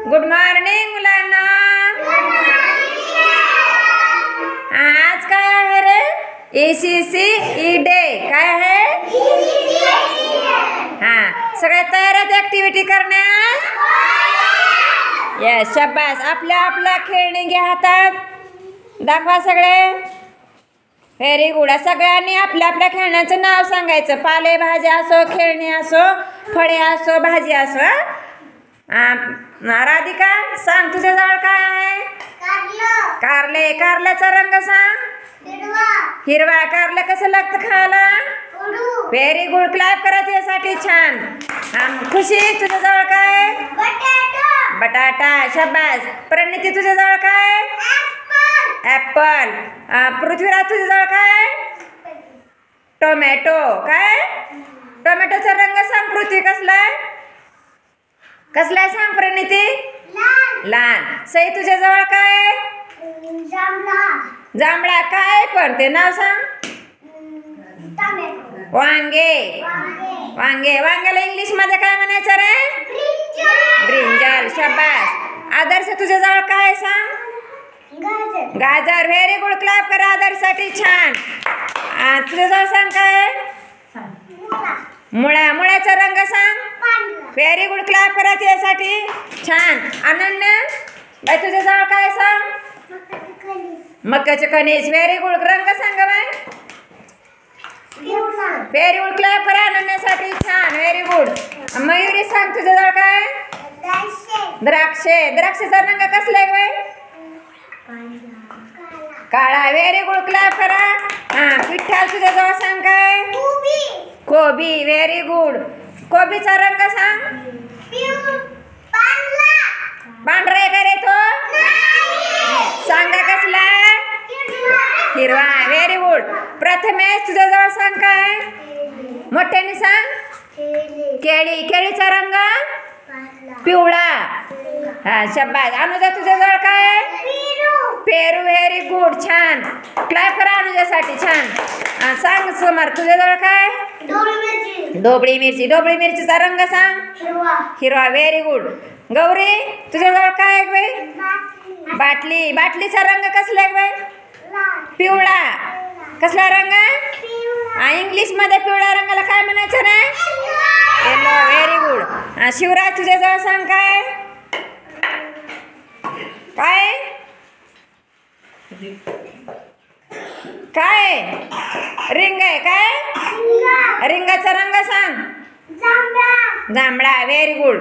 Good morning मुलांना. आज काय आहे रे? ECCE day. काय आहे? हा, सगळे तयार आहेत ऍक्टिव्हिटी करण्यास? यस, शाबास. आपल्या खेळणी घ्या हातात, दाखवा सगळे. Very good. सगळ्यांनी आपल्या खेळण्याचं नाव सांगायचं. पालेभाज्या असो, खेळणी असो, फळे असो, भाजी असो. राधिका, सांग तुझ्याजवळ काय आहे? कारले. कारल्याचा रंग सांग. हिरवा. कारलं कसं लागतं खायला? Very good. क्लॅप करा त्यासाठी. छान. खुशी, तुझ्याजवळ काय? बटाटा. शाबास. प्रणिती, तुझ्याजवळ काय? ऍपल. पृथ्वीराज, तुझ्याजवळ काय? टोमॅटो. काय? टोमॅटोचा रंग सांग. पृथ्वी कसला आहे? कसला आहे सांग प्रणिती? लाल. सई, तुझ्याजवळ काय? जांभळा. काय पण ते नाव सांग. वांगे. वांगे. वांग्याला इंग्लिश मध्ये काय म्हणायचं रे? ब्रिंजल. शाबास. आदर्श, तुझ्याजवळ काय सांग? गाजर. Very good. क्लॅप करा आदर्शसाठी. छान. तुझ्याजवळ सांग काय? मुळा. मुळ्याचा रंग सांग. Very good. क्लॅप करा त्यासाठी. छान. अनन्या बाई, तुझ्याजवळ काय सांग? मक्याचे कणीस. Very good. रंग सांग बाय. Very good. क्लॅप करा अनन्यासाठी. छान. Very good. मयुरी, सांग तुझ्याजवळ काय? द्राक्षे. द्राक्षेचा रंग कसला आहे बाई? काळा. Very good. क्लॅप करा. पिठ्ठा, तुझ्याजवळ सांग काय? कोबी. Very good. कोबीचा रंग सांग. पांढरा आहे का रे तो? सांगा कसला? हिरवा. Very good. प्रथमेश, तुझ्याजवळ सांग काय? मोठ्याने सांग. केळी. केळीचा रंग पिवळा. हा, शाबास. अनुजा, तुझ्याजवळ काय? पेरू. Very good. छान. क्लॅप करा अनुजासाठी. छान. सांग समर, तुझ्याजवळ काय? ढोबळी मिरची. ढोबळी मिरचीचा रंग सांग. हिरवा. Very good. गौरी, तुझ्याजवळ काय आहे बाई? बाटली. बाटलीचा रंग कसला आहे बाई? पिवळा. कसला रंग? इंग्लिश मध्ये पिवळ्या रंगाला काय म्हणायचं ना? येलो. Very good. शिवराज, तुझ्याजवळ सांग काय? काय? काय? रिंग आहे. काय? रिंगाचा रंग सांग. जांभळा. Very good.